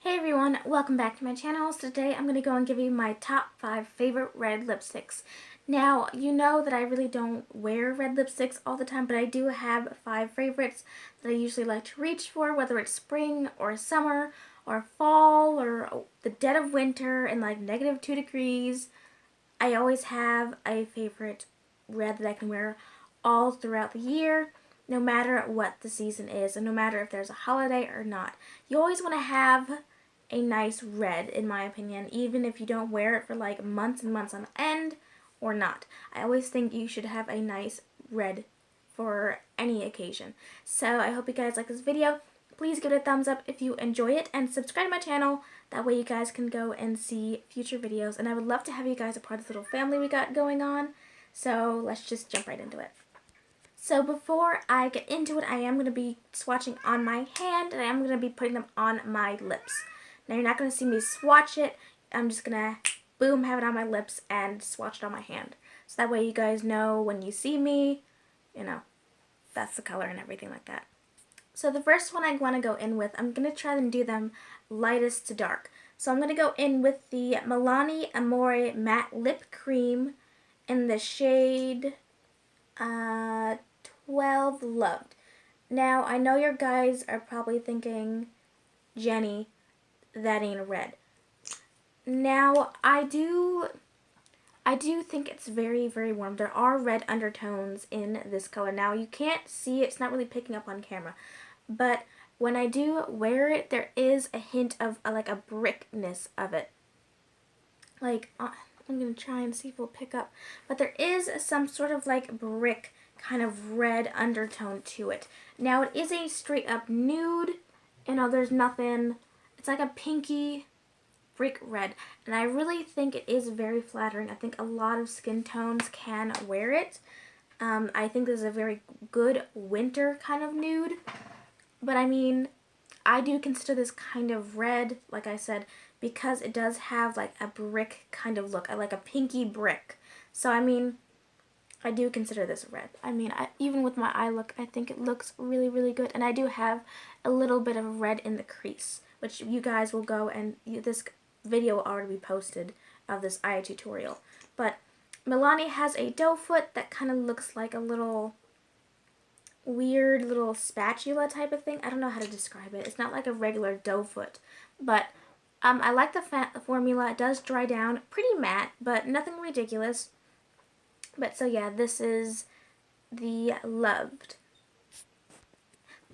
Hey everyone, welcome back to my channel. So today I'm going to go and give you my top 5 favorite red lipsticks. Now, you know that I really don't wear red lipsticks all the time, but I do have 5 favorites that I usually like to reach for, whether it's spring or summer or fall or the dead of winter and like -2 degrees. I always have a favorite red that I can wear all throughout the year, no matter what the season is, and no matter if there's a holiday or not. You always want to have a nice red, in my opinion, even if you don't wear it for like months and months on end or not. I always think you should have a nice red for any occasion. So I hope you guys like this video. Please give it a thumbs up if you enjoy it and subscribe to my channel. That way you guys can go and see future videos. And I would love to have you guys a part of this little family we got going on. So let's just jump right into it. So before I get into it, I am going to be swatching on my hand and I am going to be putting them on my lips. Now you're not going to see me swatch it. I'm just going to boom, have it on my lips and swatch it on my hand. So that way you guys know when you see me, you know, that's the color and everything like that. So the first one I want to go in with, I'm going to try and do them lightest to dark. So I'm going to go in with the Milani Amore Matte Lip Cream in the shade 12 Loved. Now I know your guys are probably thinking, Jenny, that ain't a red. Now I do think it's very, very warm. There are red undertones in this color. Now you can't see it, it's not really picking up on camera, but when I do wear it, there is a hint of like a brickness of it. Like, I'm going to try and see if we'll pick up, but there is some sort of like brick kind of red undertone to it. Now it is a straight up nude, there's nothing, it's like a pinky brick red, and I really think it is very flattering. I think a lot of skin tones can wear it. I think this is a very good winter kind of nude, but I mean, I do consider this kind of red, like I said, because it does have like a brick kind of look, like a pinky brick. So I mean, I do consider this red. I mean, even with my eye look, I think it looks really, really good. And I do have a little bit of red in the crease, which you guys will go and this video will already be posted of this eye tutorial. But Milani has a doe foot that kind of looks like a little weird little spatula type of thing. I don't know how to describe it. It's not like a regular doe foot, but I like the formula. It does dry down pretty matte, but nothing ridiculous. But so yeah, this is the Loved.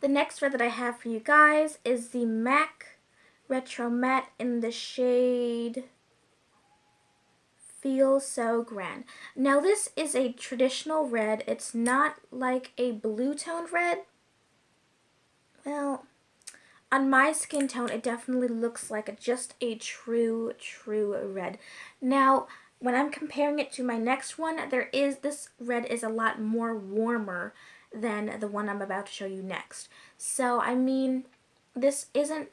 The next red that I have for you guys is the MAC Retro Matte in the shade Feel So Grand. Now this is a traditional red. It's not like a blue toned red. Well, on my skin tone, it definitely looks like just a true red. Now, when I'm comparing it to my next one, this red is a lot more warmer than the one I'm about to show you next. So, I mean, this isn't,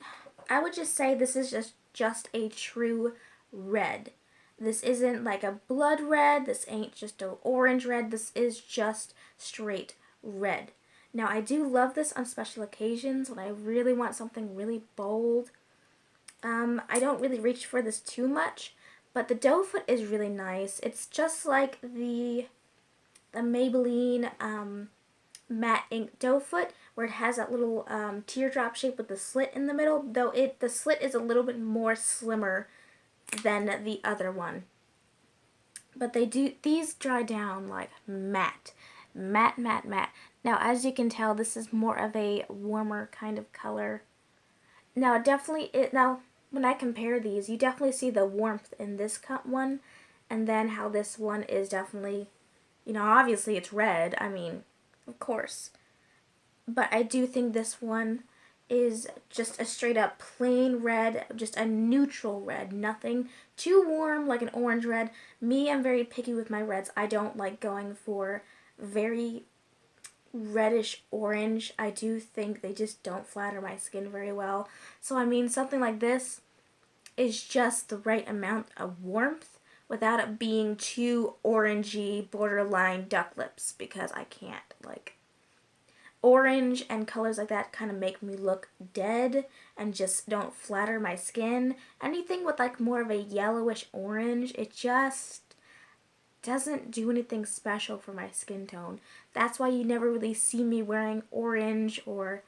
I would just say this is just a true red. This isn't like a blood red, this ain't just an orange red, this is just straight red. Now, I do love this on special occasions when I really want something really bold. I don't really reach for this too much, but the doe foot is really nice. It's just like the Maybelline matte ink doe foot, where it has that little teardrop shape with the slit in the middle, though the slit is a little bit more slimmer than the other one. But these dry down like matte. Now, as you can tell, this is more of a warmer kind of color. Now, when I compare these, you definitely see the warmth in this one, and then how this one is definitely, obviously it's red, I mean, of course. But I do think this one is just a straight up plain red, just a neutral red, nothing too warm like an orange red. Me, I'm very picky with my reds. I don't like going for very reddish orange. I do think they just don't flatter my skin very well. So I mean, something like this is just the right amount of warmth without it being too orangey, borderline duck lips, because I can't, like, orange and colors like that kind of make me look dead and just don't flatter my skin. Anything with like more of a yellowish orange, it just doesn't do anything special for my skin tone. That's why you never really see me wearing orange. Or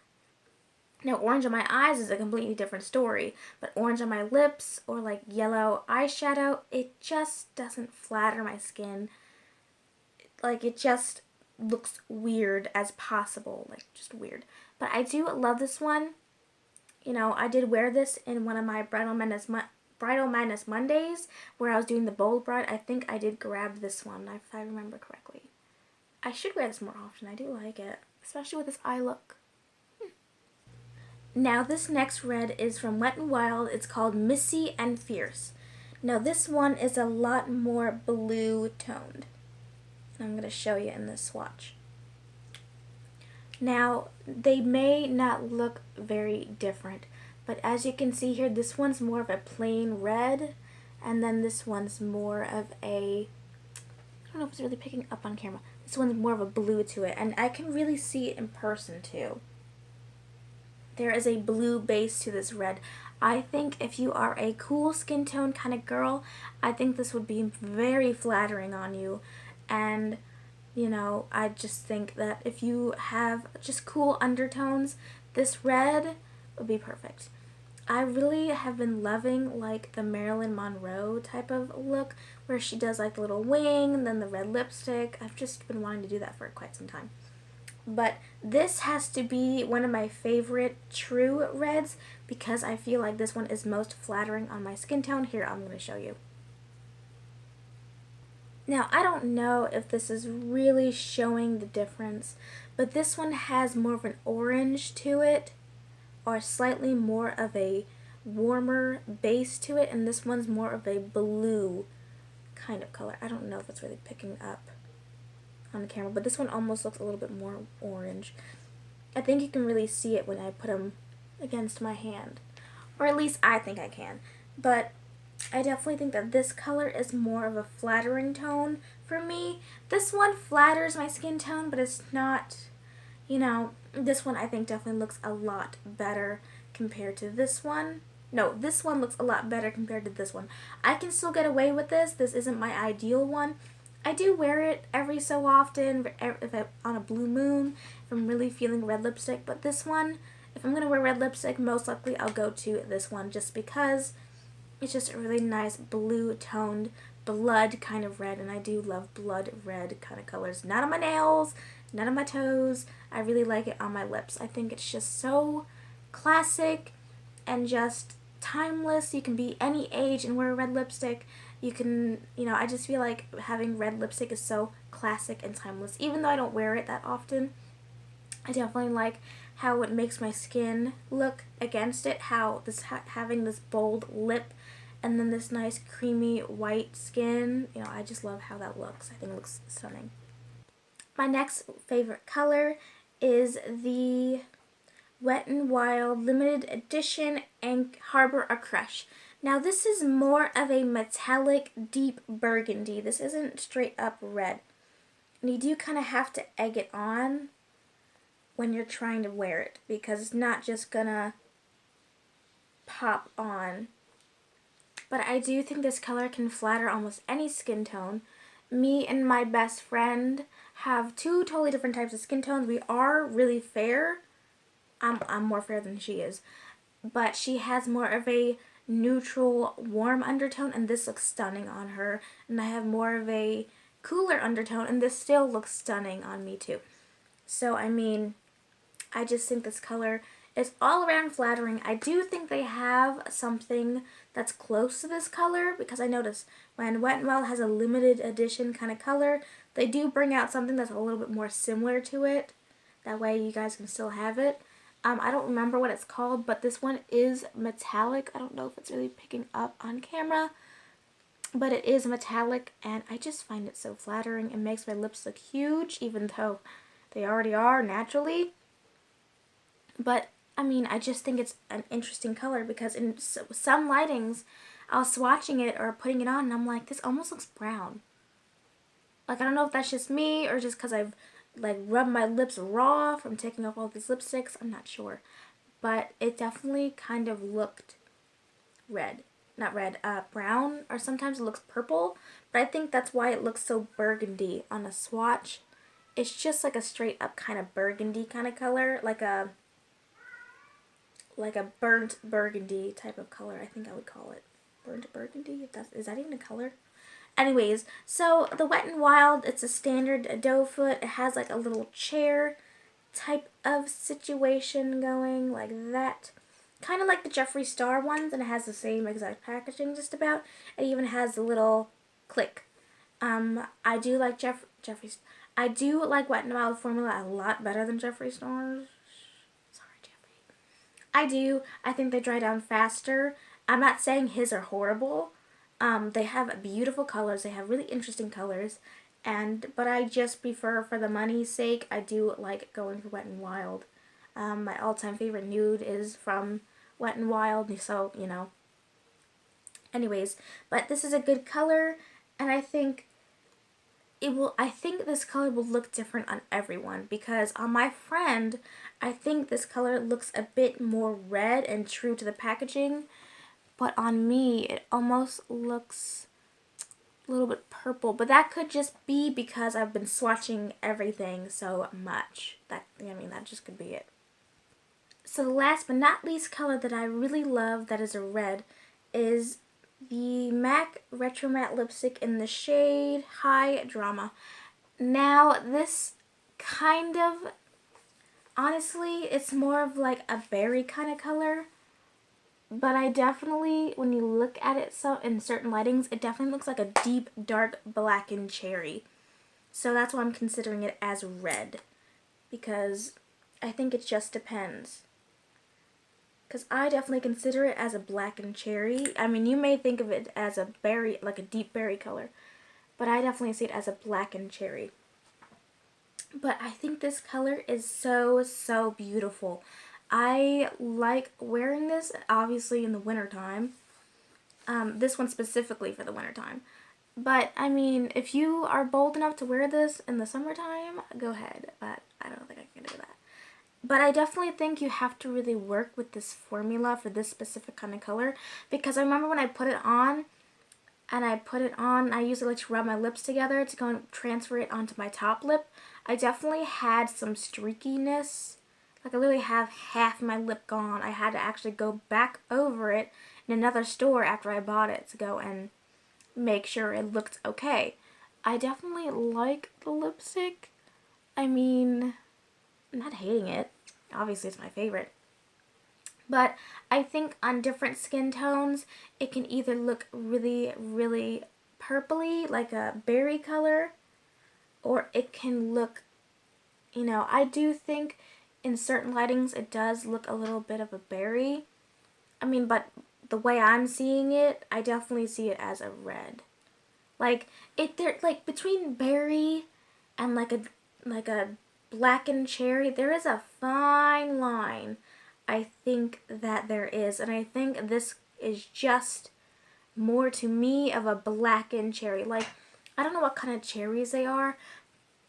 now orange on my eyes is a completely different story, but orange on my lips or like yellow eyeshadow, it just doesn't flatter my skin. Like, it just looks weird as possible, like just weird. But I do love this one. You know, I did wear this in one of my Bridal Madness Mondays where I was doing the Bold Bride. I think I did grab this one, if I remember correctly. I should wear this more often. I do like it, especially with this eye look. Now this next red is from Wet n Wild. It's called Missy and Fierce. Now this one is a lot more blue toned. I'm going to show you in this swatch. Now, they may not look very different, but as you can see here, this one's more of a plain red, and then this one's more of a, I don't know if it's really picking up on camera, this one's more of a blue to it, and I can really see it in person too. There is a blue base to this red. I think if you are a cool skin tone kind of girl, I think this would be very flattering on you. And, you know, I just think that if you have just cool undertones, this red would be perfect. I really have been loving like the Marilyn Monroe type of look where she does like the little wing and then the red lipstick. I've just been wanting to do that for quite some time. But this has to be one of my favorite true reds because I feel like this one is most flattering on my skin tone. Here, I'm going to show you. Now, I don't know if this is really showing the difference, but this one has more of an orange to it, or slightly more of a warmer base to it, and this one's more of a blue kind of color. I don't know if it's really picking up on the camera, but this one almost looks a little bit more orange. I think you can really see it when I put them against my hand, or at least I think I can, but I definitely think that this color is more of a flattering tone for me. This one flatters my skin tone, but it's not, you know, this one I think definitely looks a lot better compared to this one. No, this one looks a lot better compared to this one. I can still get away with this. This isn't my ideal one. I do wear it every so often, if I'm on a blue moon, if I'm really feeling red lipstick. But this one, if I'm going to wear red lipstick, most likely I'll go to this one just because it's just a really nice blue toned blood kind of red, and I do love blood red kind of colors. Not on my nails, not on my toes. I really like it on my lips. I think it's just so classic and just timeless. You can be any age and wear a red lipstick. You can, you know, I just feel like having red lipstick is so classic and timeless. Even though I don't wear it that often, I definitely like how it makes my skin look against it, how this having this bold lip and then this nice creamy white skin, you know, I just love how that looks. I think it looks stunning. My next favorite color is the Wet n Wild limited edition and Harbor a Crush. Now this is more of a metallic deep burgundy. This isn't straight up red. And you do kind of have to egg it on when you're trying to wear it because it's not just gonna pop on. But I do think this color can flatter almost any skin tone. Me and my best friend have two totally different types of skin tones. We are really fair. I'm more fair than she is. But she has more of a neutral, warm undertone, and this looks stunning on her. And I have more of a cooler undertone, and this still looks stunning on me too. So, I mean, I just think this color is all around flattering. I do think they have something that's close to this color because I noticed when Wet n Wild has a limited edition kind of color, they do bring out something that's a little bit more similar to it. That way you guys can still have it. I don't remember what it's called, but this one is metallic. I don't know if it's really picking up on camera, but it is metallic, and I just find it so flattering. It makes my lips look huge, even though they already are naturally. But, I mean, I just think it's an interesting color because in some lightings, I was swatching it or putting it on, and I'm like, this almost looks brown. Like, I don't know if that's just me or just because I've like rub my lips raw from taking off all these lipsticks. I'm not sure. But it definitely kind of looked red. Not red, brown, or sometimes it looks purple. But I think that's why it looks so burgundy on a swatch. It's just like a straight up kind of burgundy kind of color. Like a burnt burgundy type of color, I think I would call it. Burnt burgundy? Is that even a color? Anyways, so the Wet n Wild, it's a standard doe foot. It has like a little chair type of situation going, like that. Kind of like the Jeffree Star ones, and it has the same exact packaging just about. It even has a little click. I do like Jeffree. I do like Wet n Wild formula a lot better than Jeffree Star's. Sorry, Jeffree. I do. I think they dry down faster. I'm not saying his are horrible. They have beautiful colors. They have really interesting colors. But I just prefer, for the money's sake, I do like going for Wet n Wild. My all-time favorite nude is from Wet n Wild, so, you know. Anyways, but this is a good color, and I think this color will look different on everyone, because on my friend, I think this color looks a bit more red and true to the packaging, but on me, it almost looks a little bit purple, but that could just be because I've been swatching everything so much. That just could be it. So the last but not least color that I really love that is a red is the MAC Retro Matte Lipstick in the shade High Drama. Now, this kind of, honestly, it's more of like a berry kind of color. But I definitely, when you look at it in certain lightings, it definitely looks like a deep, dark, blackened cherry. So that's why I'm considering it as red. Because I think it just depends. Because I definitely consider it as a blackened cherry. I mean, you may think of it as a berry, like a deep berry color. But I definitely see it as a blackened cherry. But I think this color is so, so beautiful. I like wearing this, obviously, in the wintertime. This one specifically for the wintertime. But, I mean, if you are bold enough to wear this in the summertime, go ahead. But I don't think I can do that. But I definitely think you have to really work with this formula for this specific kind of color. Because I remember when I put it on, I usually like to rub my lips together to go and transfer it onto my top lip. I definitely had some streakiness. Like, I literally have half my lip gone. I had to actually go back over it in another store after I bought it to go and make sure it looked okay. I definitely like the lipstick. I mean, I'm not hating it. Obviously, it's my favorite. But I think on different skin tones, it can either look really, really purpley, like a berry color, or it can look, I do think in certain lightings it does look a little bit of a berry. I mean, but the way I'm seeing it, I definitely see it as a red. Like, between berry and like a blackened cherry, there is a fine line. I think that there is, and I think this is just more to me of a blackened cherry. Like, I don't know what kind of cherries they are,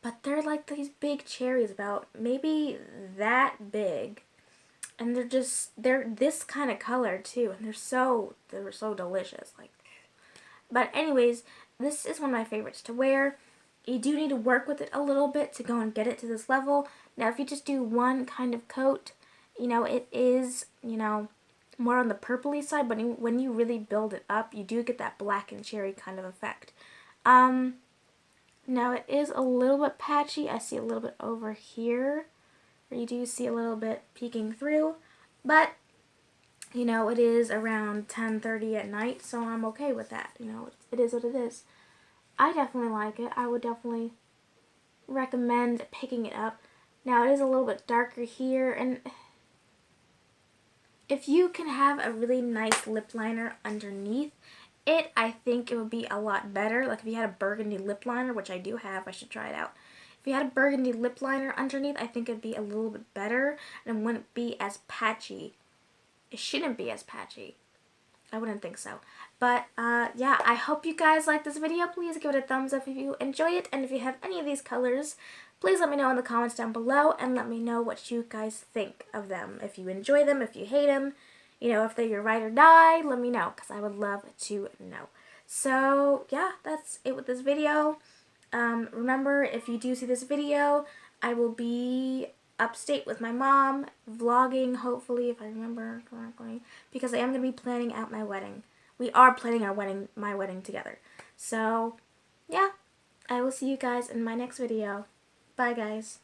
but they're like these big cherries, about maybe that big, and they're this kind of color too, and they were so delicious. Like, but anyways, this is one of my favorites to wear. You do need to work with it a little bit to go and get it to this level. Now, if you just do one kind of coat, it is, more on the purpley side, but when you really build it up, you do get that black and cherry kind of effect. Now, it is a little bit patchy. I see a little bit over here, where you do see a little bit peeking through, but, it is around 10:30 at night, so I'm okay with that. It is what it is. I definitely like it. I would definitely recommend picking it up. Now, it is a little bit darker here, and if you can have a really nice lip liner underneath it, I think it would be a lot better. Like, if you had a burgundy lip liner, which I do have, I should try it out. If you had a burgundy lip liner underneath, I think it'd be a little bit better, and it wouldn't be as patchy. It shouldn't be as patchy. I wouldn't think so. But, yeah, I hope you guys like this video. Please give it a thumbs up if you enjoy it. And if you have any of these colors, Please let me know in the comments down below and let me know what you guys think of them. If you enjoy them, if you hate them, you know, if they're your ride or die, let me know because I would love to know. So yeah, that's it with this video. Remember, if you do see this video, I will be upstate with my mom, vlogging, hopefully, if I remember correctly, because I am going to be planning out my wedding. We are planning my wedding together. So, yeah, I will see you guys in my next video. Bye, guys.